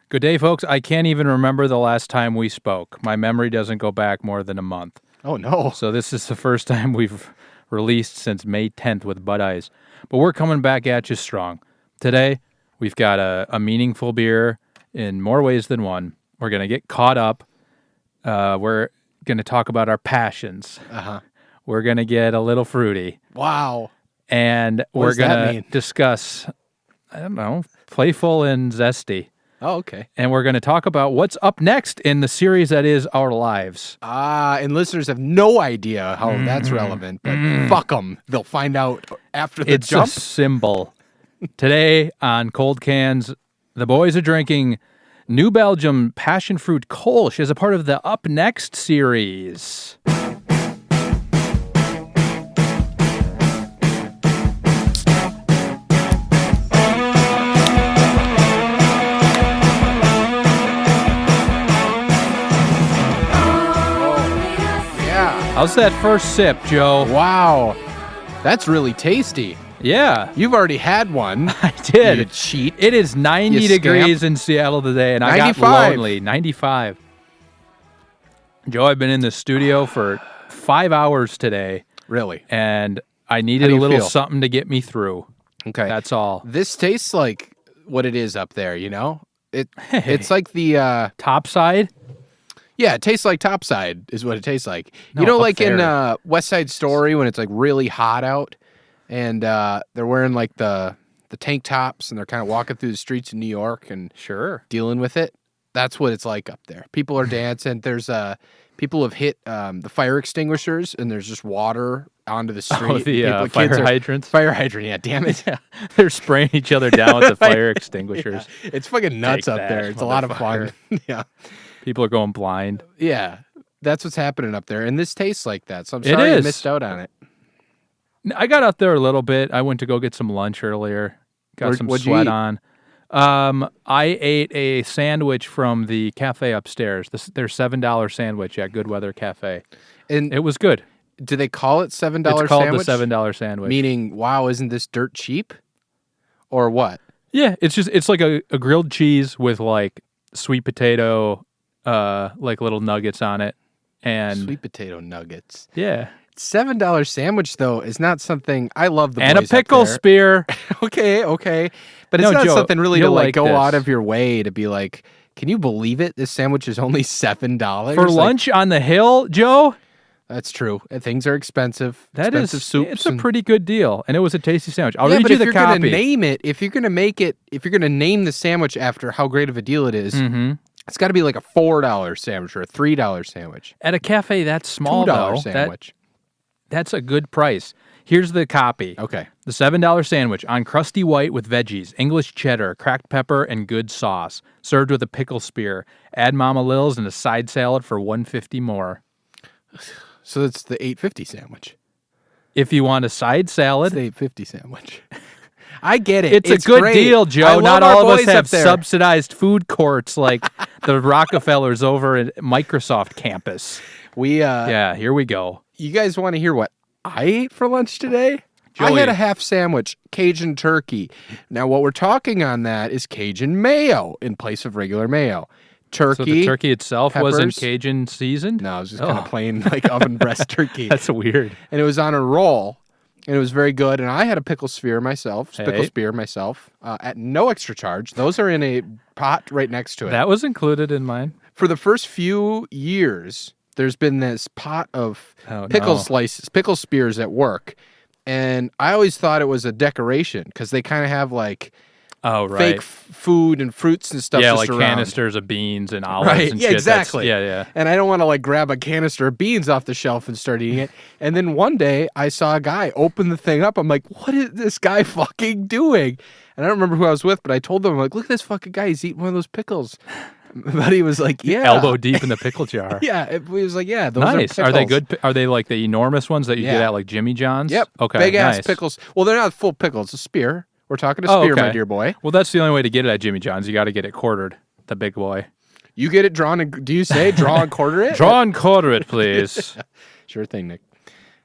Good day, folks. I can't even remember the last time we spoke. My memory doesn't go back more than a month. Oh, no. So this is the first time we've released since May 10th with Bud Ice. But we're coming back at you strong. Today, we've got a meaningful beer in more ways than one. We're going to get caught up. We're going to talk about our passions. Uh-huh. We're going to get a little fruity. Wow. And we're going to discuss, I don't know, playful and zesty. Oh, okay. And we're going to talk about what's up next in the series that is our lives. And listeners have no idea how that's relevant, but fuck them. They'll find out after the jump. It's a symbol. Today on Cold Cans, the boys are drinking New Belgium passion fruit Kolsch as a part of the Up Next series. How's that first sip, Joe? Wow. That's really tasty. Yeah. You've already had one. I did. You cheat. It is 90 degrees in Seattle today, and 95. I got lonely. 95. Joe, I've been in the studio for 5 hours today. Really? And I needed a little something to get me through. Okay. That's all. This tastes like what it is up there, you know? It's like the... Topside? Yeah, it tastes like Topside is what it tastes like. No, you know, like there. In West Side Story when it's like really hot out and they're wearing like the tank tops and they're kind of walking through the streets of New York and dealing with it. That's what it's like up there. People are dancing. There's people have hit the fire extinguishers and there's just water onto the street. Oh, the fire hydrants? Fire hydrant, yeah, damn it. Yeah. They're spraying each other down with the fire extinguishers. Yeah. It's fucking nuts up there. It's a lot of fun. Yeah. People are going blind. Yeah, that's what's happening up there. And this tastes like that, so I'm sorry you missed out on it. I got out there a little bit. I went to go get some lunch earlier. Got some sweat on. I ate a sandwich from the cafe upstairs. Their $7 sandwich at Good Weather Cafe. And it was good. Do they call it $7 sandwich? It's called the $7 sandwich. Meaning, wow, isn't this dirt cheap? Or what? Yeah, it's like a grilled cheese with like sweet potato... like little nuggets on it, and sweet potato nuggets. Yeah, $7 sandwich though is not something I love. The and boys a pickle spear. okay, but it's not Joe, something really to like go this. out of your way to be like. Can you believe it? This sandwich is only $7 for lunch on the hill, Joe. That's true. Things are expensive. That expensive is, soups. It's a pretty good deal, and it was a tasty sandwich. I'll read you the copy. If you're gonna name the sandwich after how great of a deal it is. Mm-hmm. It's got to be like a $4 sandwich or a $3 sandwich. At a cafe that's small, $2 sandwich. That's a good price. Here's the copy. Okay. The $7 sandwich on crusty white with veggies, English cheddar, cracked pepper, and good sauce. Served with a pickle spear. Add Mama Lil's and a side salad for $1.50 more. So it's the $8.50 sandwich. If you want a side salad. It's the $8.50 sandwich. I get it. It's a good deal, Joe. Not all of us have subsidized food courts like the Rockefellers over at Microsoft campus. Yeah, here we go. You guys want to hear what I ate for lunch today? Joey. I had a half sandwich, Cajun turkey. Now, what we're talking on that is Cajun mayo in place of regular mayo. Turkey. So the turkey itself peppers. Wasn't Cajun seasoned? No, it was just kind of plain like oven breast turkey. That's weird. And it was on a roll. And it was very good. And I had a pickle spear myself, at no extra charge. Those are in a pot right next to it. That was included in mine. For the first few years, there's been this pot of slices, pickle spears at work. And I always thought it was a decoration because they kind of have like fake food and fruits and stuff. Yeah, just like around. Canisters of beans and olives and shit. Exactly. Yeah. And I don't want to like grab a canister of beans off the shelf and start eating it. And then one day I saw a guy open the thing up. I'm like, what is this guy fucking doing? And I don't remember who I was with, but I told them, I'm like, look at this fucking guy. He's eating one of those pickles. But he was like, yeah. Elbow deep in the pickle jar. Yeah. He was like, yeah, those nice. are pickles. Are they good? Are they like the enormous ones that you get at like Jimmy John's? Yep. Okay. Big ass pickles. Well, they're not full pickles. It's a spear. We're talking a spear, my dear boy. Well, that's the only way to get it at Jimmy John's. You got to get it quartered, the big boy. You get it drawn and do you say draw and quarter it? Draw and quarter it, please. Sure thing, Nick.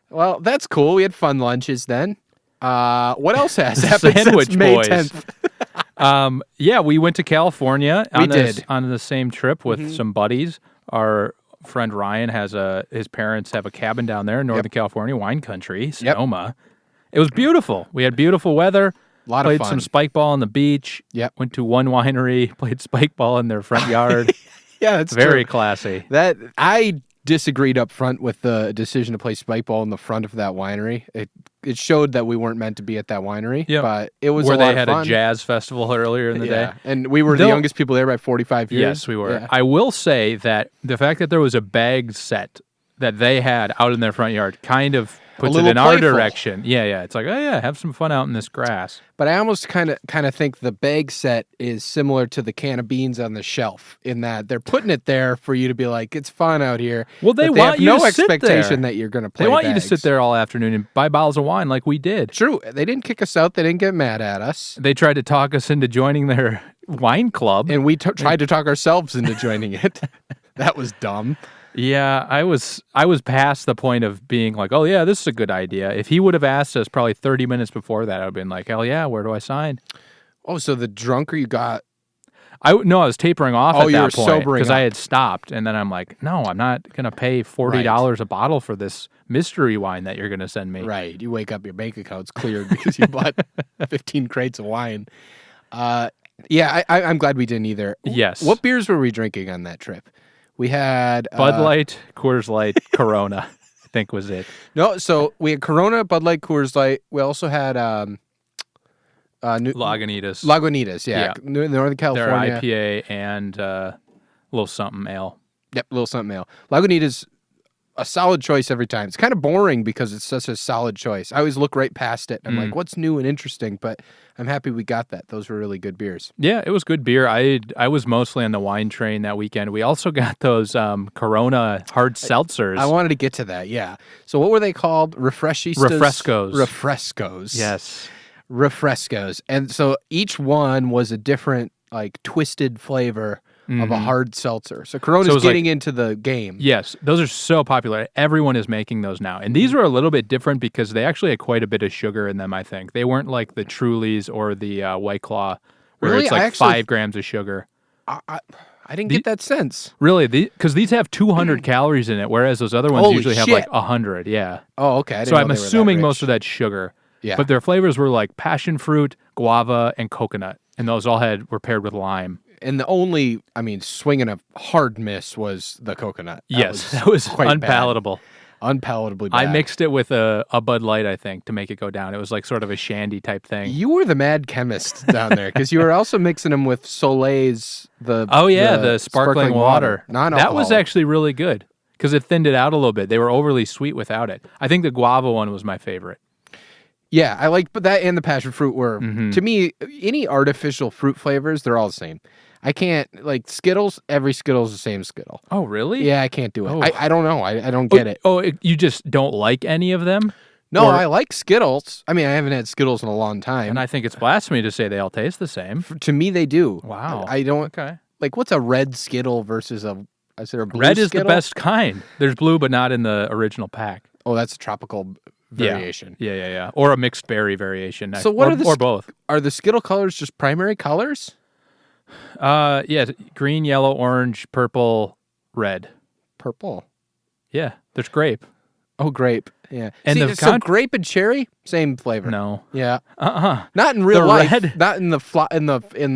Well, that's cool. We had fun lunches then. What else has happened Sandwich since May boys. 10th? Yeah, we went to California We did. on the same trip with some buddies. Our friend Ryan his parents have a cabin down there in Northern California, wine country, Sonoma. It was beautiful. We had beautiful weather. A lot Played of fun. some spike ball on the beach. Yep. Went to one winery, played spike ball in their front yard. Yeah, that's Very true. classy. That I disagreed up front with the decision to play spike ball in the front of that winery. It showed that we weren't meant to be at that winery. Yep. But it was Where a lot they of had fun. a jazz festival earlier in the day. And we were the youngest people there by 45 years. Yes, we were. Yeah. I will say that the fact that there was a bag set that they had out in their front yard kind of puts it little in our playful. direction. Yeah. It's like, oh yeah, have some fun out in this grass. But I almost kind of think the bag set is similar to the can of beans on the shelf in that they're putting it there for you to be like, it's fun out here. Well, they but want have you no to sit expectation there. that you're going to play They want you to bags. sit there all afternoon and buy bottles of wine like we did. True. They didn't kick us out. They didn't get mad at us. They tried to talk us into joining their wine club. And we tried to talk ourselves into joining it. That was dumb. Yeah, I was past the point of being like, oh yeah, this is a good idea. If he would have asked us probably 30 minutes before that, I would have been like, hell yeah, where do I sign? Oh, so the drunker you got. I was tapering off at you that were point sobering because I up. had stopped, and then I'm like, no, I'm not gonna pay $40 a bottle for this mystery wine that you're gonna send me. Right. You wake up, your bank account's cleared because you bought 15 crates of wine. Yeah, I'm glad we didn't either. Yes. What beers were we drinking on that trip? We had Bud Light, Coors Light, Corona, I think was it. No, so we had Corona, Bud Light, Coors Light. We also had Lagunitas. Lagunitas, yeah. Northern Their California. IPA and little something ale. Yep, little something ale. Lagunitas, a solid choice every time. It's kind of boring because it's such a solid choice. I always look right past it. I'm like, what's new and interesting? But I'm happy we got that. Those were really good beers. Yeah, it was good beer. I was mostly on the wine train that weekend. We also got those Corona hard seltzers. I wanted to get to that, yeah. So what were they called? Refreshistas? Refrescos. Refrescos. Yes. Refrescos. And so each one was a different, like, twisted flavor of a hard seltzer. So Corona's So it was getting into the game. Yes, those are so popular. Everyone is making those now. And these were a little bit different because they actually had quite a bit of sugar in them, I think. They weren't like the Trulies or the White Claw, where Really? it's I like actually- 5 grams of sugar. I didn't get that sense. Really, because these have 200 calories in it, whereas those other ones Holy usually have shit. like 100. Yeah. Oh, okay. I didn't So know I'm they were that assuming rich. most of that's sugar. Yeah. But their flavors were like passion fruit, guava, and coconut. And those all were paired with lime. And the only, swinging a hard miss was the coconut. That was quite bad. unpalatable. Unpalatably bad. I mixed it with a Bud Light, I think, to make it go down. It was like sort of a shandy type thing. You were the mad chemist down there because you were also mixing them with Soleil's the sparkling water. Non-alcoholic. That was actually really good because it thinned it out a little bit. They were overly sweet without it. I think the guava one was my favorite. Yeah, I liked, but that and the passion fruit were, Mm-hmm. to me, any artificial fruit flavors, they're all the same. I can't, like Skittles, every Skittle's the same Skittle. Oh, really? Yeah, I can't do it. Oh. I don't know. I don't get it. You just don't like any of them? No, Or- I like Skittles. I haven't had Skittles in a long time. And I think it's blasphemy to say they all taste the same. To me, they do. Wow. I don't, Okay. like, what's a red Skittle versus is there a blue Red is the Skittle? best kind. There's blue, but not in the original pack. Oh, that's a tropical variation. Yeah. Or a mixed berry variation. So what are the or both? Are the Skittle colors just primary colors? Yeah, green, yellow, orange, purple, red. Purple. Yeah, there's grape. Oh, grape. Yeah. And See, the so grape and cherry, same flavor. No. Yeah. Uh-uh. Not in real The life. red- Not in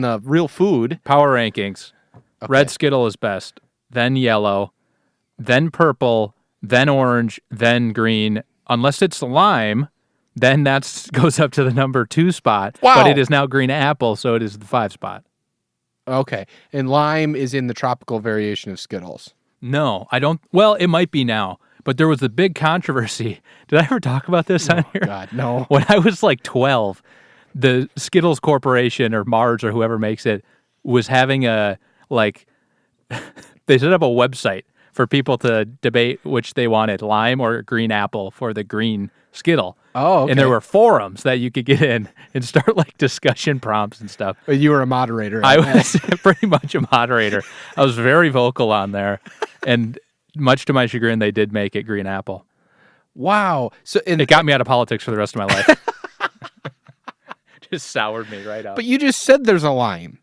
the real food. Power rankings. Okay. Red Skittle is best, then yellow, then purple, then orange, then green. Unless it's lime, then that goes up to the number 2 spot. Wow. But it is now green apple, so it is the 5 spot. Okay. And lime is in the tropical variation of Skittles. No, I don't. Well, it might be now, but there was a big controversy. Did I ever talk about this on here? God, no. When I was like 12, the Skittles Corporation or Mars or whoever makes it was having they set up a website for people to debate which they wanted, lime or green apple for the green Skittle. Oh, okay. And there were forums that you could get in and start like discussion prompts and stuff. But you were a moderator. I was pretty much a moderator. I was very vocal on there. And much to my chagrin, they did make it green apple. Wow. So It got me out of politics for the rest of my life. Just soured me right up. But you just said there's a lime.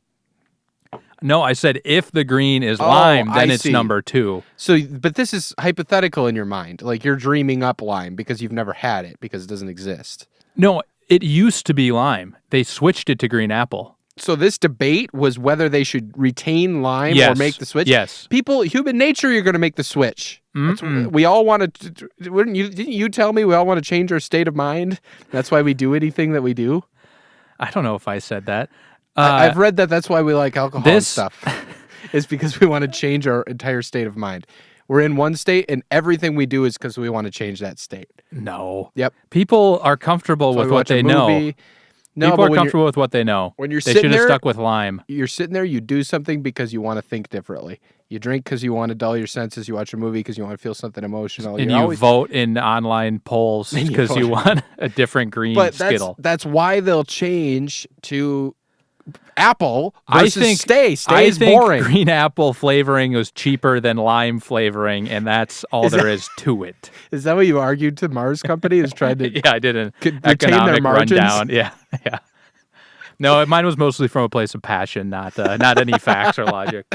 No, I said if the green is lime, then it's see. number 2. So, but this is hypothetical in your mind. Like you're dreaming up lime because you've never had it because it doesn't exist. No, it used to be lime. They switched it to green apple. So this debate was whether they should retain lime or make the switch. Yes. People, human nature, you're going to make the switch. We all want to. Didn't you tell me we all want to change our state of mind? That's why we do anything that we do. I don't know if I said that. I've read that that's why we like alcohol and stuff. Is because we want to change our entire state of mind. We're in one state, and everything we do is because we want to change that state. No. Yep. People are comfortable with what they know. No, people are comfortable with what they know. When you're they sitting should have there, stuck with lime. You're sitting there, you do something because you want to think differently. You drink because you want to dull your senses. You watch a movie because you want to feel something emotional. And you vote in online polls because you want a different green Skittle. That's why they'll change to apple I think boring. Green apple flavoring was cheaper than lime flavoring, and that's all there is to it. Is that what you argued to Mars Company? Is trying to yeah, I did an retain their economic margins? rundown. Yeah. No, mine was mostly from a place of passion, not any facts or logic.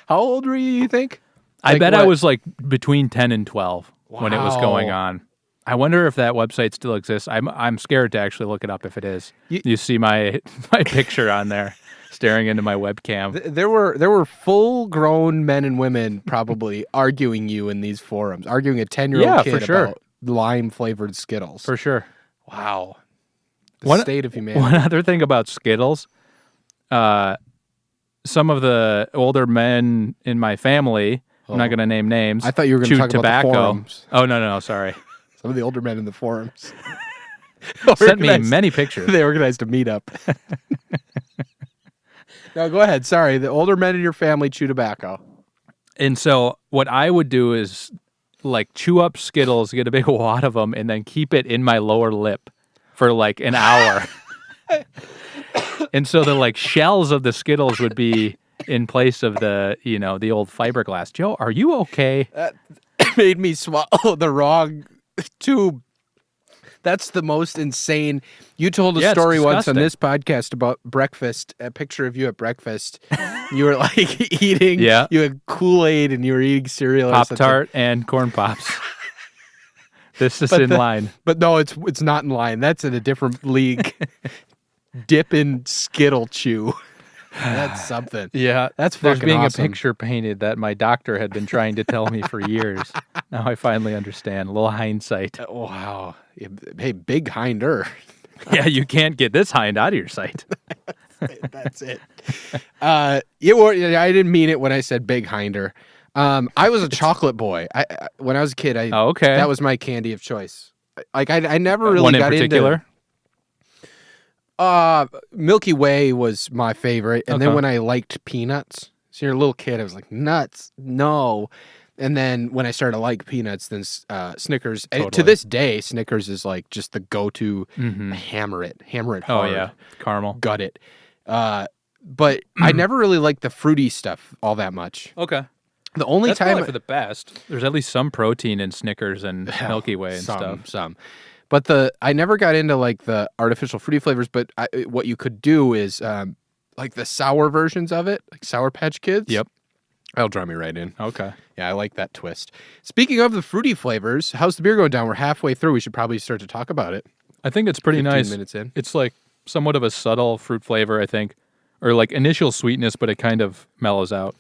How old were you think? I bet I was like between 10 and 12 when it was going on. I wonder if that website still exists. I'm scared to actually look it up if it is. You see my picture on there staring into my webcam. There were full-grown men and women probably arguing you in these forums, arguing a 10-year-old kid about lime-flavored Skittles. For sure. Wow. The state of humanity. One other thing about Skittles, some of the older men in my family, I'm not going to name names. I thought you were going to talk tobacco. about the forums. Oh, no, sorry. Some of the older men in the forums sent me many pictures. They organized a meetup. No, go ahead. Sorry. The older men in your family chew tobacco. And so what I would do is like chew up Skittles, get a big wad of them, and then keep it in my lower lip for like an hour. And so the like shells of the Skittles would be in place of the old fiberglass. Joe, are you okay? That made me swallow the wrong tube. That's the most insane. You told a story once on this podcast about breakfast, a picture of you at breakfast. You were like eating, you had Kool-Aid and you were eating cereal. Pop-Tart and Corn Pops. This is in line. But no, it's not in line. That's in a different league. Dip in Skittle chew. That's something. Yeah, that's fucking There's being awesome. a picture painted that my doctor had been trying to tell me for years. Now I finally understand. A little hindsight. Wow. Hey, big hinder. Yeah, you can't get this hind out of your sight. That's it. I didn't mean it when I said big hinder. I was a chocolate boy. When I was a kid, that was my candy of choice. Like I never really got particular? Milky Way was my favorite, and then when I liked peanuts, so you're a little kid, I was like, nuts, no. And then when I started to like peanuts, then Snickers. Totally. To this day, Snickers is like just the go-to. Hammer it hard. Oh yeah, caramel, gut it. But I never really liked the fruity stuff all that much. Okay. The only That's time probably for the best. There's at least some protein in Snickers and Milky Way and stuff. Some. But I never got into like the artificial fruity flavors. But what you could do is like the sour versions of it, like Sour Patch Kids. Yep. That'll draw me right in. Okay. Yeah, I like that twist. Speaking of the fruity flavors, how's the beer going down? We're halfway through. We should probably start to talk about it. I think it's pretty 15 nice. minutes in. It's like somewhat of a subtle fruit flavor, I think, or like initial sweetness, but it kind of mellows out.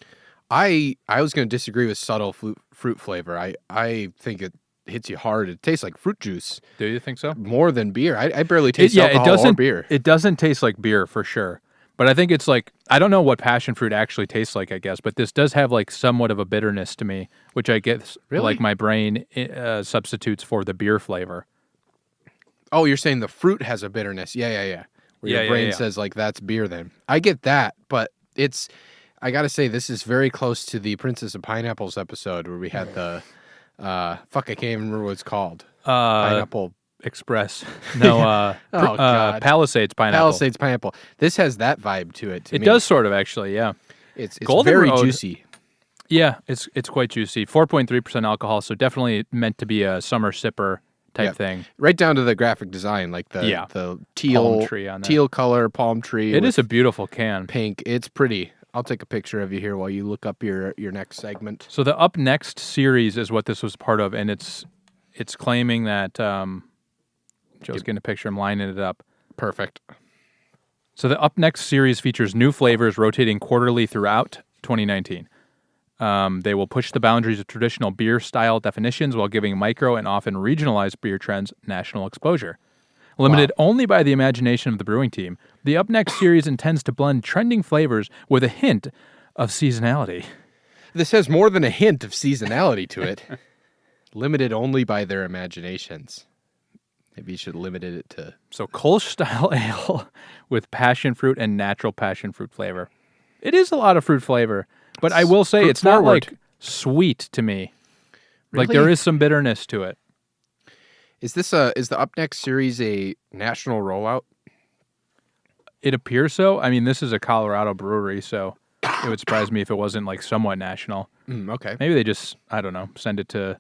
I was going to disagree with subtle fruit flavor. I think it hits you hard. It tastes like fruit juice. Do you think so? More than beer. I barely taste alcohol or beer. It doesn't taste like beer for sure. But I think it's like, I don't know what passion fruit actually tastes like, I guess, but this does have like somewhat of a bitterness to me, which I guess like my brain substitutes for the beer flavor. Oh, you're saying the fruit has a bitterness. Yeah. Where your brain says like, that's beer then. I get that, but I got to say, this is very close to the Princess of Pineapples episode where we had the, I can't even remember what it's called. Pineapple Express. No, Palisades Pineapple. Palisades Pineapple. This has that vibe to it. It does sort of actually, yeah. It's Golden very Road, juicy. Yeah, it's quite juicy. 4.3% alcohol, so definitely meant to be a summer sipper type thing. Right down to the graphic design, like the teal Palm tree on that. teal color palm tree. It is a beautiful can. Pink. It's pretty. I'll take a picture of you here while you look up your next segment. So the Up Next series is what this was part of, and it's claiming that Joe's getting a picture. I'm lining it up. Perfect. So the Up Next series features new flavors rotating quarterly throughout 2019. They will push the boundaries of traditional beer style definitions while giving micro and often regionalized beer trends national exposure. Limited only by the imagination of the brewing team, the Up Next series intends to blend trending flavors with a hint of seasonality. This has more than a hint of seasonality to it. Limited only by their imaginations. Maybe you should limit it to... So Kolsch style ale with passion fruit and natural passion fruit flavor. It is a lot of fruit flavor, but I will say it's not like sweet to me. Really? Like there is some bitterness to it. Is the Up Next series a national rollout? It appears so. I mean, this is a Colorado brewery, so it would surprise me if it wasn't like somewhat national. Okay. Maybe they just, I don't know, send it to...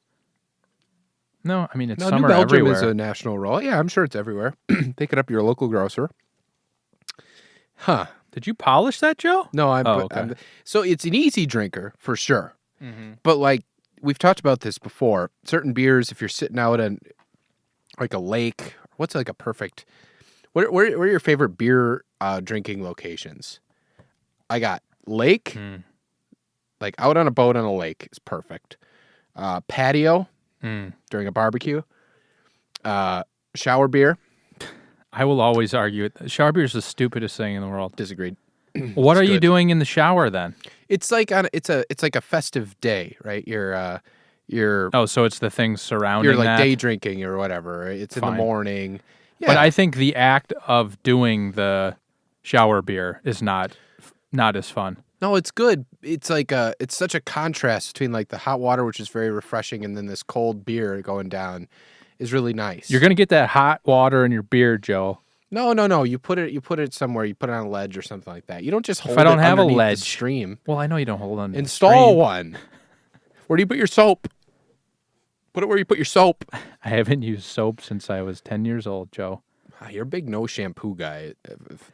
No, I mean, it's No, summer New Belgium everywhere. is a national rollout. Yeah, I'm sure it's everywhere. Pick it up at your local grocer. Huh. Did you polish that, Joe? No, okay. So it's an easy drinker for sure. Mm-hmm. But like we've talked about this before, certain beers, if you're sitting out on like a lake, what's like a perfect? Where are your favorite beer drinking locations? I got lake, like out on a boat on a lake is perfect. Patio during a barbecue. Shower beer. I will always argue it. Shower beer is the stupidest thing in the world. Disagreed. What are you doing in the shower then? It's like it's like a festive day, right? You're so it's the things surrounding you're like that? Day drinking or whatever. Right? It's Fine. in the morning. Yeah. But I think the act of doing the shower beer is not as fun. No, it's good. It's like it's such a contrast between like the hot water, which is very refreshing, and then this cold beer going down is really nice. You're gonna get that hot water in your beer, Joe. No. You put it somewhere. You put it on a ledge or something like that. You don't just hold If I don't it have a underneath ledge, the stream. Well, I know you don't hold on. Install one. Where do you put your soap? Put it where you put your soap. I haven't used soap since I was 10 years old, Joe. You're a big no shampoo guy.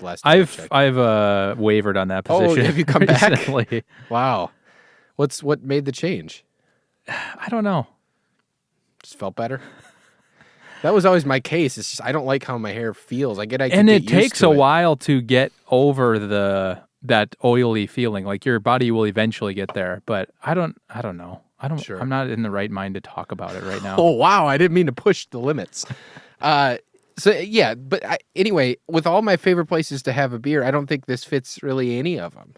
Last time I checked. I've wavered on that position. Oh, have you come recently. back? Wow. What made the change? I don't know. Just felt better. That was always my case. It's just I don't like how my hair feels. And it takes a while to get over that oily feeling. Like your body will eventually get there, but I don't know. Sure. I'm not in the right mind to talk about it right now. Oh wow, I didn't mean to push the limits. So yeah, but anyway, with all my favorite places to have a beer, I don't think this fits really any of them.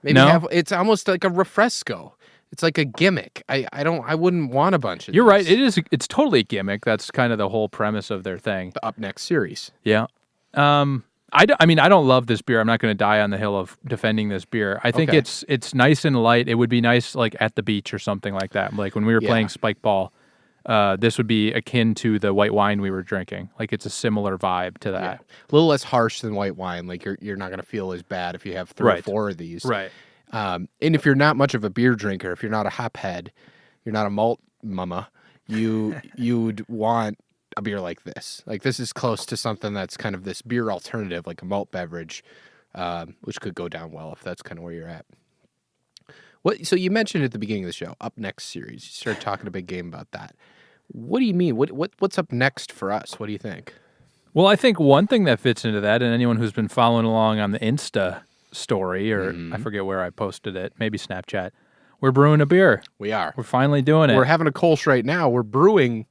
Maybe it's almost like a refresco. It's like a gimmick. I wouldn't want a bunch of You're these. right. It's totally a gimmick. That's kind of the whole premise of their thing. The Up Next series. Yeah. I don't love this beer. I'm not going to die on the hill of defending this beer. I think it's nice and light. It would be nice like at the beach or something like that. Like when we were playing spike ball, this would be akin to the white wine we were drinking. Like it's a similar vibe to that. Yeah. A little less harsh than white wine. Like you're not going to feel as bad if you have 3 or 4 of these. Right. And if you're not much of a beer drinker, if you're not a hophead, you're not a malt mama, you'd want a beer like this. Like this is close to something that's kind of this beer alternative, like a malt beverage, which could go down well if that's kind of where you're at. So you mentioned at the beginning of the show, Up Next series. You started talking a big game about that. What do you mean? What's up next for us? What do you think? Well, I think one thing that fits into that, and anyone who's been following along on the Insta story, or I forget where I posted it, maybe Snapchat, we're brewing a beer. We are. We're finally doing it. We're having a Kolsch right now. We're brewing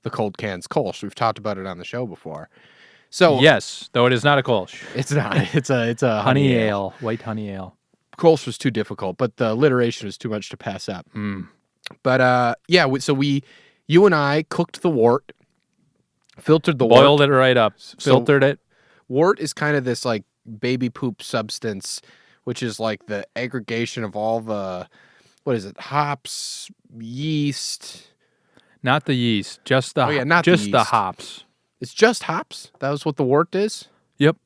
the cold cans Kolsch. We've talked about it on the show before. So yes, though it is not a Kolsch. It's not. It's a honey ale, white honey ale. Kolsch was too difficult, but the alliteration was too much to pass up. But so you and I cooked the wort, filtered the boiled wort. It right up, filtered it. Wort is kind of this like baby poop substance, which is like the aggregation of all the, hops, yeast. Not the yeast, just the the hops. It's just hops? That was what the wort is? Yep.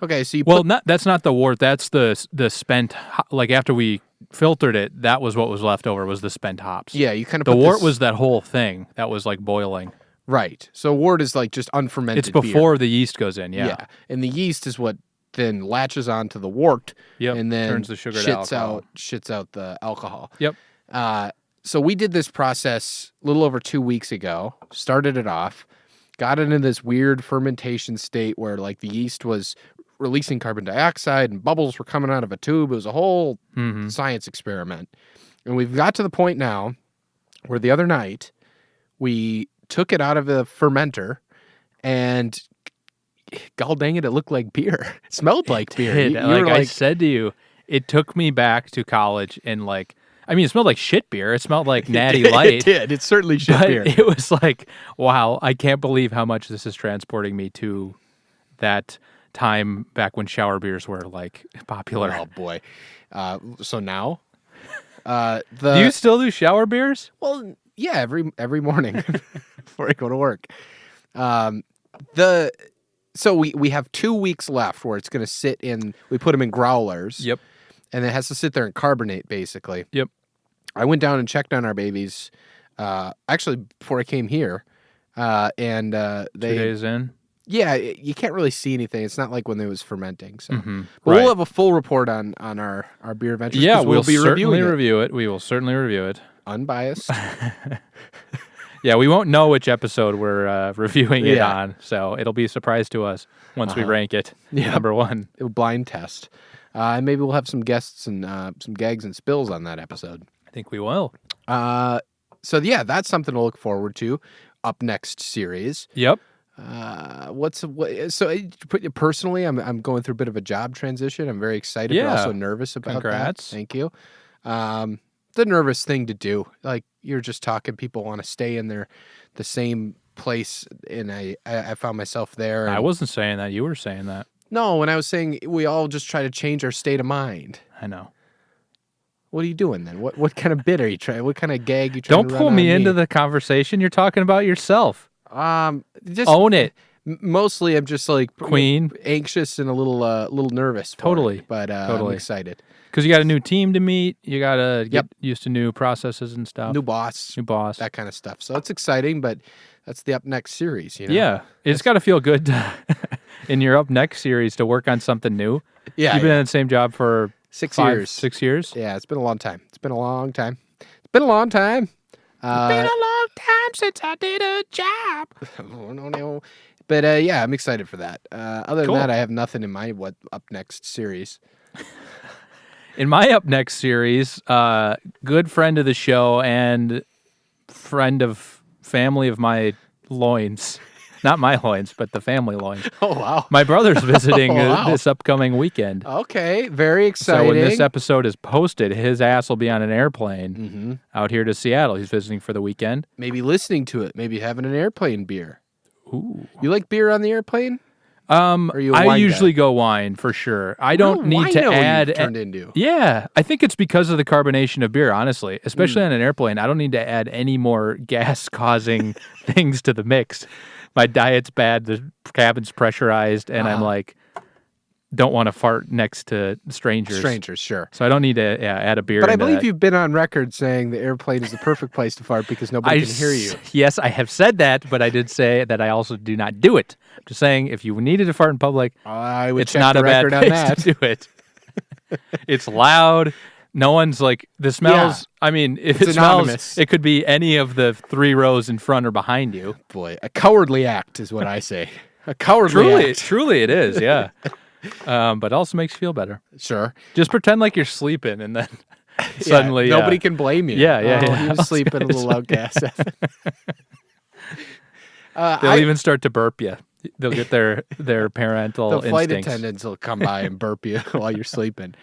Okay, so that's not the wort. That's the spent. Like after we filtered it, that was what was left over was the spent hops. Yeah, you kind of the wort was that whole thing that was like boiling. Right. So wort is like just unfermented It's before the yeast goes in. beer. Yeah. And the yeast is what then latches onto the wort Yep. and then Turns the sugar to alcohol. shits out the alcohol. Yep. So we did this process a little over 2 weeks ago, started it off, got it in this weird fermentation state where like the yeast was releasing carbon dioxide and bubbles were coming out of a tube. It was a whole science experiment. And we've got to the point now where the other night we took it out of the fermenter and god dang it looked like beer. It smelled like beer. I said to you, it took me back to college and like, I mean, it smelled like shit beer. It smelled like Natty Light. It did. It's certainly shit but beer. It was like, wow, I can't believe how much this is transporting me to that time back when shower beers were like popular. Oh boy. So now, do you still do shower beers? Well, yeah, every morning before I go to work. So we have 2 weeks left where it's going to sit in. We put them in growlers. Yep. And it has to sit there and carbonate basically. Yep. I went down and checked on our babies. Actually, before I came here, and 2 days in. Yeah, you can't really see anything. It's not like when it was fermenting. So Right. We'll have a full report on our beer adventures. Yeah, we'll be certainly reviewing review it. We will certainly review it. Unbiased. Yeah, we won't know which episode we're reviewing it on, so it'll be a surprise to us once we rank it. Yeah. Number one. A blind test. And maybe we'll have some guests and some gags and spills on that episode. I think we will. So yeah, that's something to look forward to. Up next series. Yep. Personally, I'm going through a bit of a job transition. I'm very excited, but also nervous about Congrats. that. Thank you. The nervous thing to do. Like you're just talking, people want to stay in the same place, and I found myself there. And I wasn't saying that. You were saying that. No, when I was saying we all just try to change our state of mind. I know. What are you doing then? What kind of bit are you trying? What kind of gag you trying Don't to pull run me on into the conversation. You're talking about yourself. Just Own it. Mostly, I'm just like Queen. anxious and a little nervous. Totally. But I'm excited. Because you got a new team to meet. You got to get used to new processes and stuff. New boss. That kind of stuff. So it's exciting, but that's the Up Next series. You know? Yeah. It's got to feel good in your Up Next series to work on something new. Yeah. You've been in the same job for 6 years. 6 years? Yeah, it's been a long time. It's been a long time since I did a job. Oh, no. But yeah, I'm excited for that. Other than that, I have nothing in my Up Next series. In my Up Next series, good friend of the show and friend of family of my loins. Not my loins, but the family loins. Oh, wow. My brother's visiting this upcoming weekend. Okay, very exciting. So when this episode is posted, his ass will be on an airplane out here to Seattle. He's visiting for the weekend. Maybe listening to it. Maybe having an airplane beer. Ooh. You like beer on the airplane? I usually go wine for sure. I don't need to add. Turned into. Yeah, I think it's because of the carbonation of beer. Honestly, especially on an airplane, I don't need to add any more gas-causing things to the mix. My diet's bad. The cabin's pressurized, and I'm like, don't want to fart next to strangers. Sure. So I don't need to add a beer. But I believe you've been on record saying the airplane is the perfect place to fart because nobody can hear you. Yes, I have said that, but I did say that I also do not do it. I'm just saying, if you needed to fart in public, it's not a bad place to do it. It's loud. No one's like, the smells. Yeah. I mean, if it smells, it could be any of the 3 rows in front or behind you. Boy, a cowardly act is what I say. A cowardly act. Truly it is, yeah. But also makes you feel better. Sure. Just pretend like you're sleeping and then suddenly... nobody can blame you. Yeah. He was sleeping a little outcast. They'll even start to burp you. They'll get their parental instincts. The flight attendants will come by and burp you while you're sleeping.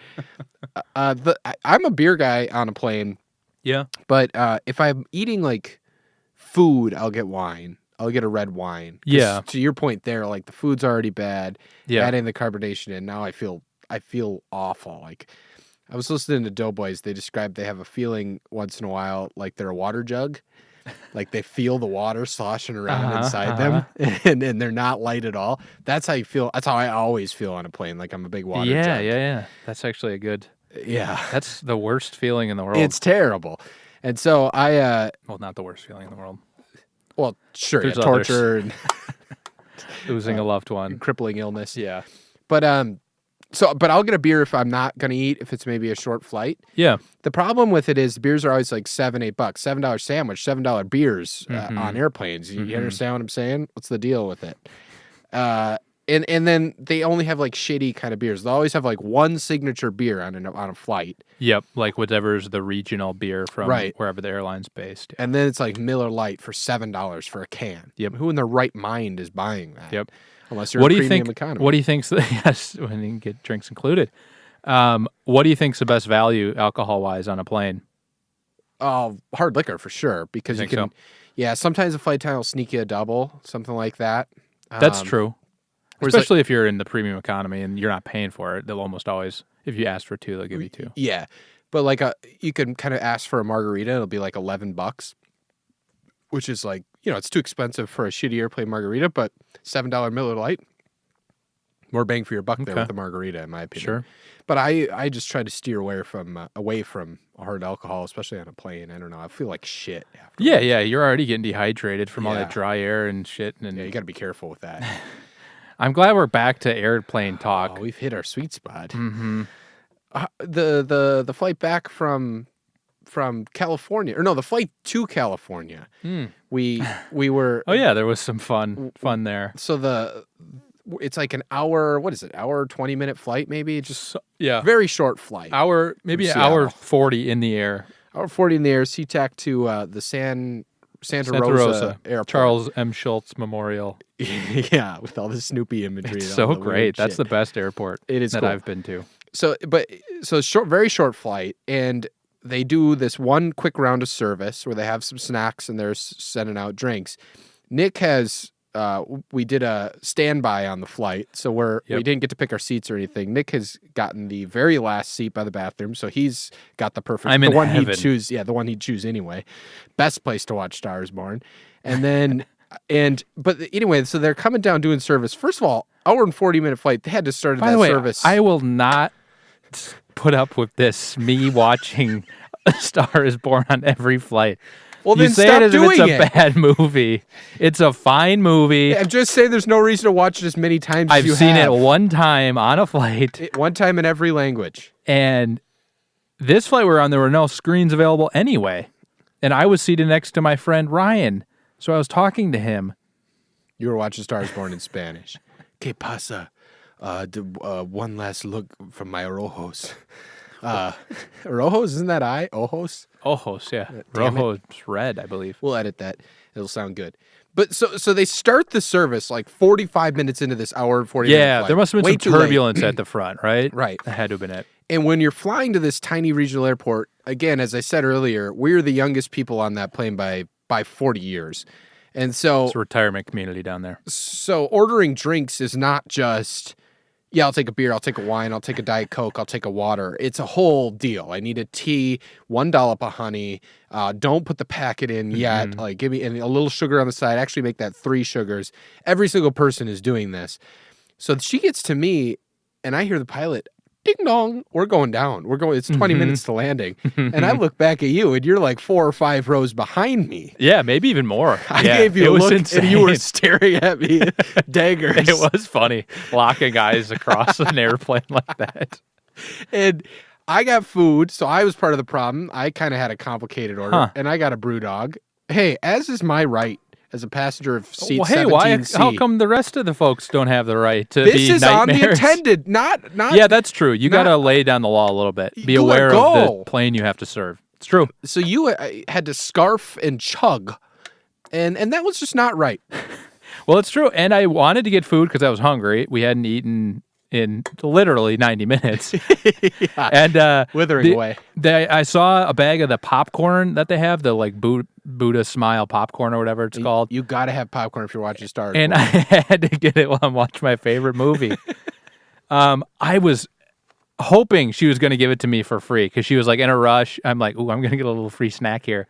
I'm a beer guy on a plane. Yeah. But if I'm eating like food, I'll get wine. I'll get a red wine. Yeah. To your point there, like the food's already bad. Yeah. Adding the carbonation in, now I feel awful. Like I was listening to Doughboys. They described they have a feeling once in a while like they're a water jug. Like they feel the water sloshing around inside them, and they're not light at all. That's how you feel. That's how I always feel on a plane. Like I'm a big water jug. Yeah. That's actually a good. Yeah. That's the worst feeling in the world. It's terrible. And so well, not the worst feeling in the world. Well, sure, There's torture and losing a loved one, crippling illness. yeah. But but I'll get a beer if I'm not gonna eat, if it's maybe a short flight. Yeah. The problem with it is beers are always like $7-8, $7 sandwich, $7 beers on airplanes. You understand what I'm saying? What's the deal with it? And then they only have like shitty kind of beers. They always have like one signature beer on a flight. Yep, like whatever's the regional beer from Right. wherever the airline's based. And then it's like Miller Lite for $7 for a can. Yep. Who in their right mind is buying that? Yep. Unless you're a premium economy. What do you think's yes, when you get drinks included? What do you think's the best value alcohol wise on a plane? Oh, hard liquor for sure, because you Think can. so? Yeah, sometimes a flight time will sneak you a double, something like that. That's true. whereas, Especially if you're in the premium economy and you're not paying for it, they'll almost always, if you ask for two, they'll give you two. Yeah, but like you can kind of ask for a margarita. It'll be like $11, which is like, it's too expensive for a shitty airplane margarita, but $7 Miller Lite, more bang for your buck there with a margarita, in my opinion. Sure. But I just try to steer away from hard alcohol, especially on a plane. I don't know. I feel like shit. Yeah, you're already getting dehydrated from all Yeah. that dry air and shit. And Yeah, you got to be careful with that. I'm glad we're back to airplane talk. Oh, we've hit our sweet spot. Mm-hmm. The flight back from California, or no, the flight to California. We were. Oh yeah, there was some fun there. So it's like an hour. What is it? Hour 20-minute flight, maybe. Just Yeah, very short flight. maybe an Seattle. hour 40 in the air. Hour 40 in the air. SeaTac to the Santa Rosa Airport. Charles M. Schultz Memorial. Yeah, with all the Snoopy imagery. It's and so all the great. weird That's shit. the best airport It is that cool. I've been to. So very short flight, and they do this one quick round of service where they have some snacks and they're sending out drinks. Nick has we did a standby on the flight, so we didn't get to pick our seats or anything. Nick has gotten the very last seat by the bathroom, so he's got the perfect I'm the in one heaven. he'd choose. Yeah, the one he'd choose anyway. Best place to watch Star is Born, and then. But anyway, so they're coming down doing service. First of all, hour and 40-minute flight. They had to start By the way, service. I will not put up with this. Me watching A Star Is Born on every flight. Well, You then say stop it as if doing it's a it. bad movie. It's a fine movie. I'm just saying, there's no reason to watch it as many times as I've you seen have. it one time on a flight, One time in every language. and this flight we were on, there were no screens available anyway. And I was seated next to my friend Ryan, so I was talking to him. You were watching Stars Born in Spanish. Que pasa? One last look from my rojos. Rojos, isn't that I? Ojos? Ojos, yeah. Damn it. Rojo's red, I believe. We'll edit that. It'll sound good. But so they start the service like 45 minutes into this hour and 40 minute Yeah, flight. there must have Way been too some late. turbulence at the front, right? Right. That had to have been it. And when you're flying to this tiny regional airport, again, as I said earlier, we're the youngest people on that plane by 40 years. And so It's a retirement community down there. So ordering drinks is not just, yeah, I'll take a beer, I'll take a wine, I'll take a Diet Coke, I'll take a water. It's a whole deal. I need a tea, one dollop of honey. Don't put the packet in yet. Like, give me and a little sugar on the side. Actually, make that 3 sugars. Every single person is doing this. So she gets to me, and I hear the pilot, ding dong, we're going down. It's 20 minutes to landing. And I look back at you, and you're like 4 or 5 rows behind me. Yeah, maybe even more. I Yeah, gave you it a was look, insane. and you were staring at me, daggers. It was funny locking eyes across an airplane like that. And I got food, so I was part of the problem. I kind of had a complicated order, and I got a brew dog. Hey, as is my right as a passenger of seat Well, hey, 17C. how come the rest of the folks don't have the right to this be is on the nightmares? attended, not. Yeah, that's true. You got to not- lay down the law a little bit. Be You let aware of go. the plane you have to serve. It's true. So you had to scarf and chug, and that was just not right. Well, it's true. And I wanted to get food because I was hungry. We hadn't eaten in literally 90 minutes. And Withering away. I saw a bag of the popcorn that they have, the like Buddha Smile popcorn or whatever it's called. You got to have popcorn if you're watching Star Wars. And I had to get it while I'm watching my favorite movie. I was hoping she was going to give it to me for free because she was like in a rush. I'm like, ooh, I'm going to get a little free snack here.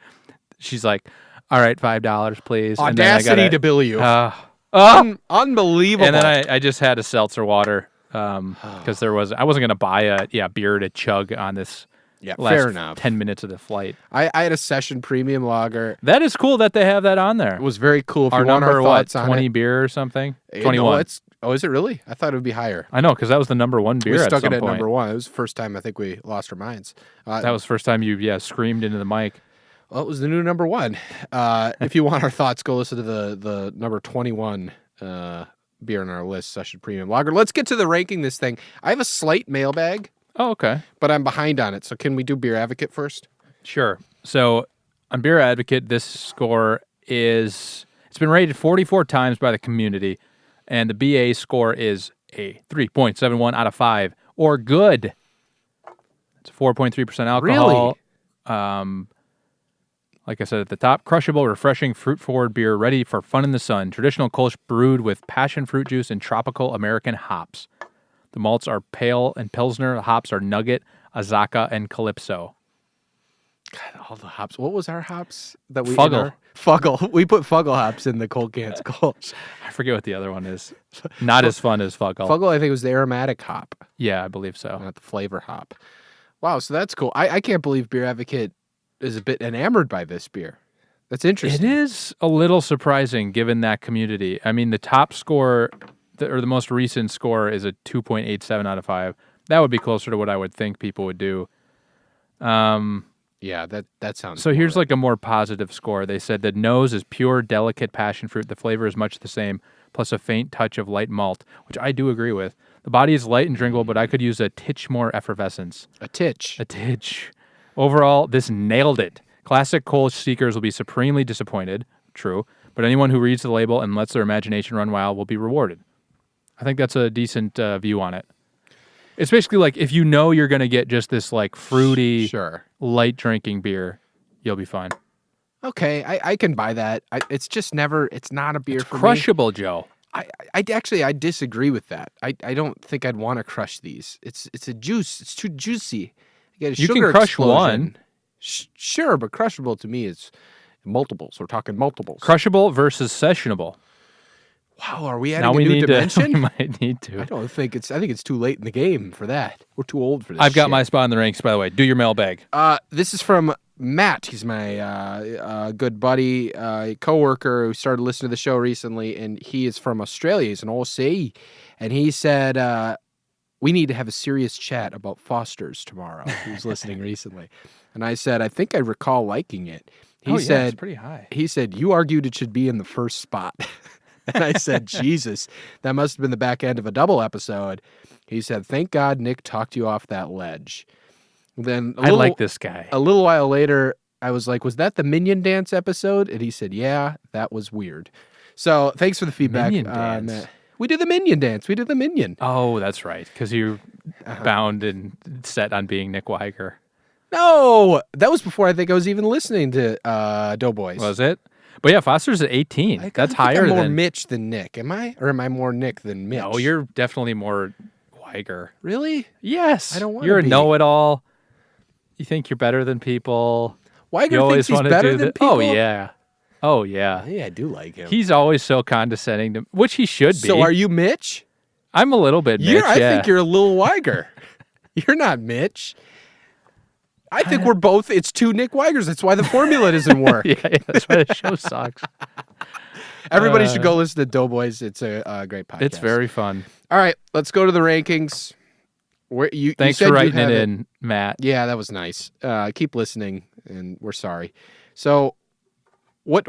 She's like, all right, $5, please. And then I Audacity to bill you. Unbelievable. And then I just had a seltzer water because I wasn't going to buy a beer to chug on this Yeah, last fair enough. 10 minutes of the flight. I had a session premium lager. That is cool that they have that on there. It was very cool. If our you want number, our thoughts what, on 20 it. beer or something? No, 21. Is it really? I thought it would be higher. I know, because that was the number one beer We at stuck some it at point. number one. It was the first time I think we lost our minds. That was the first time you, screamed into the mic. Well, it was the new number one. If you want our thoughts, go listen to the number 21 beer on our list, Session Premium Lager. Let's get to the ranking this thing. I have a slight mailbag. Oh, okay. But I'm behind on it. So can we do Beer Advocate first? Sure. So on Beer Advocate, this score it's been rated 44 times by the community, and the BA score is a 3.71 out of 5, or good. It's 4.3% alcohol. Really? Like I said at the top, crushable, refreshing, fruit-forward beer ready for fun in the sun. Traditional Kolsch brewed with passion fruit juice and tropical American hops. The malts are pale and Pilsner. The hops are Nugget, Azaka, and Calypso. God, all the hops. What was our hops that we Fuggle. Fuggle. We put Fuggle hops in the cold cans. Kolsch. I forget what the other one is. Not as fun as Fuggle. Fuggle, I think, was the aromatic hop, Yeah, I believe so. not the flavor hop. Wow, so that's cool. I can't believe Beer Advocate is a bit enamored by this beer. That's interesting. It is a little surprising given that community. I mean, the top score, or the most recent score, is a 2.87 out of 5. That would be closer to what I would think people would do. Yeah, that sounds. So here's like a more positive score. They said the nose is pure, delicate passion fruit. The flavor is much the same, plus a faint touch of light malt, which I do agree with. The body is light and drinkable, but I could use a titch more effervescence. A titch. A titch. Overall, this nailed it. Classic Kolsch seekers will be supremely disappointed. True. But anyone who reads the label and lets their imagination run wild will be rewarded. I think that's a decent view on it. It's basically like if you know you're going to get just this like fruity, Sure. light drinking beer, you'll be fine. Okay, I can buy that. It's just never. It's not a beer It's for crushable, Joe. me. I disagree with that. I don't think I'd want to crush these. It's a juice. It's too juicy. You get a You sugar can crush explosion. one. Sure, but crushable to me is multiples. We're talking multiples. Crushable versus sessionable. Wow, are we Now adding we a new need dimension? to. We might need to. I think it's too late in the game for that. We're too old for this. I've got shit. my spot in the ranks, by the way. Do your mailbag. This is from Matt. He's my good buddy, coworker who started listening to the show recently, and he is from Australia. He's an Aussie, and he said we need to have a serious chat about Foster's tomorrow. He was listening recently, and I said I think I recall liking it. He said it's pretty high. He said you argued it should be in the first spot. And I said, Jesus, that must have been the back end of a double episode. He said, thank God Nick talked you off that ledge. Then I like this guy. A little while later, I was like, was that the Minion Dance episode? And he said, yeah, that was weird. So thanks for the feedback. Minion Dance. We did the Minion Dance. We did the Minion. Oh, that's right. Because you're bound and set on being Nick Weiger. No, that was before I think I was even listening to Doughboys. Was it? But yeah, Foster's at 18. That's higher I'm more than Mitch than Nick. Am I? Or am I more Nick than Mitch? No, you're definitely more Weiger. Really? Yes. I don't want You're to be. a know-it-all. You think you're better than people. Weiger You always thinks he's want to better do than the. people. Oh yeah. Oh yeah. Yeah, I do like him. He's always so condescending to, which he should be. So are you Mitch? I'm a little bit Mitch. I think you're a little Weiger. You're not Mitch. I think we're both. It's two Nick Weigers. That's why the formula doesn't work. yeah, that's why the show sucks. Everybody should go listen to Doughboys. It's a great podcast. It's very fun. All right, let's go to the rankings. Thanks for writing it in, Matt. Yeah, that was nice. Keep listening, and we're sorry. So, what?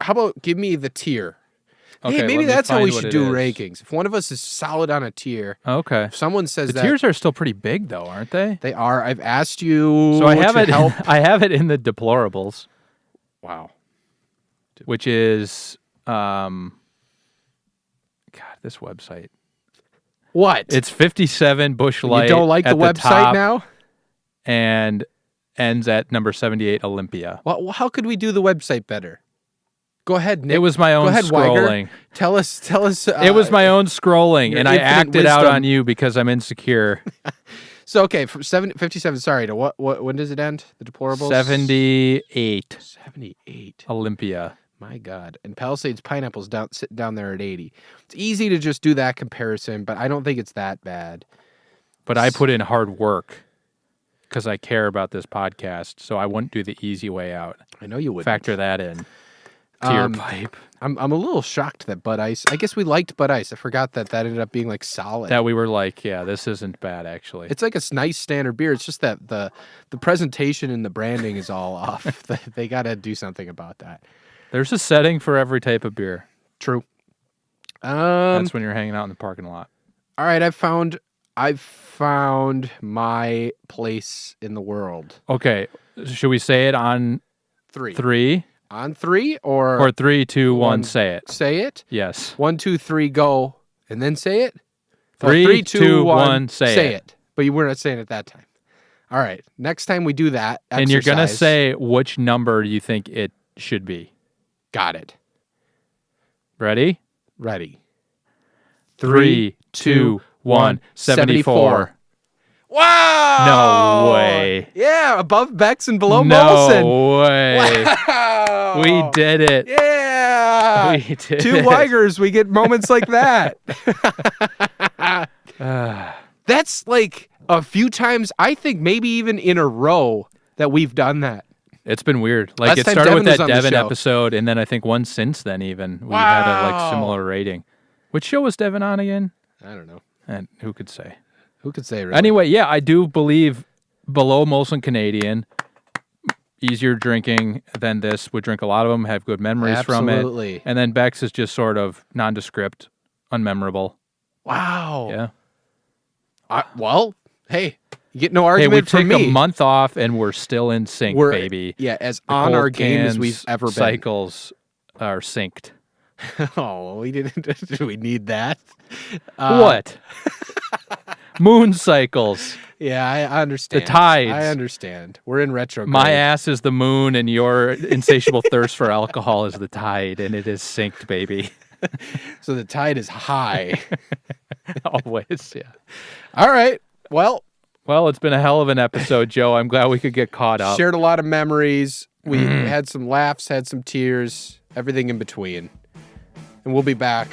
How about give me the tier? Okay, hey, maybe let me that's how find we what should it do is. rankings. If one of us is solid on a tier, Okay. if someone says The that tiers are still pretty big, though, aren't they? they are, I've asked you. So I have to it. help. I have it in the deplorables, Wow. which is, God, this website. What? It's 57 Bush Light. You don't like the at website top now? and ends at number 78 Olympia. Well, how could we do the website better? Go ahead, Nick. It was my own Go ahead, scrolling. Weiger. Tell us. It was my own scrolling, your and I infinite acted out wisdom. on you because I'm insecure. So okay, from 57. Sorry, to what? When does it end? The deplorables. 78 78. Olympia. My God. And Palisades Pineapple's sitting down there at 80. It's easy to just do that comparison, but I don't think it's that bad. But I put in hard work. because I care about this podcast, so I wouldn't do the easy way out. I know you would. Factor that in to your pipe. I'm a little shocked that Bud Ice. I guess we liked Bud Ice. I forgot that ended up being like solid. That we were like, yeah, this isn't bad actually. It's like a nice standard beer. It's just that the presentation and the branding is all off. They got to do something about that. There's a setting for every type of beer. True. That's when you're hanging out in the parking lot. All right, I've found my place in the world. Okay, should we say it on 3? On 3 or 3, 2, 1, say it. Say it? Yes. 1, 2, 3, go, and then say it? 3, 2, 1, say it. But you were not saying it that time. All right. Next time we do that exercise. And you're going to say which number you think it should be. Got it. Ready? Ready. 3, 2, 1, 74. Wow! No way. Yeah, above Beck's and below Molson. No way. Wow. We did it. Yeah. We did 2 it. Weigers, we get moments like that. That's like a few times, I think maybe even in a row that we've done that. It's been weird. Like Last it time started with Devin was that on the Devin show. episode, and then I think one since then even we had a like similar rating. Which show was Devin on again? I don't know. And who could say? Who could say really? Anyway, yeah, I do believe below Molson Canadian, easier drinking than this. Would drink a lot of them, have good memories from Absolutely. it. And then Beck's is just sort of nondescript, unmemorable. Wow. Yeah. Well, hey, you get no Hey, argument we from take me. a month off and we're still in sync, baby. Yeah, as The on cold our game as cans we've ever been. Cycles are synced. Oh, we didn't. Do we need that? What? Moon cycles. Yeah, I understand. The tides. I understand. We're in retrograde. My ass is the moon, and your insatiable thirst for alcohol is the tide, and it is synced, baby. So the tide is high. Always, yeah. All right. Well, it's been a hell of an episode, Joe. I'm glad we could get caught up. shared a lot of memories. We had some laughs, had some tears, everything in between. And we'll be back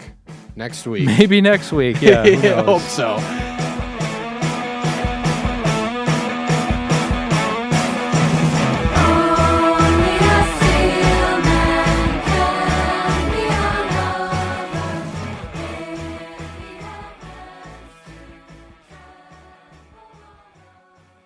next week. Maybe next week, yeah. Who I knows? hope so.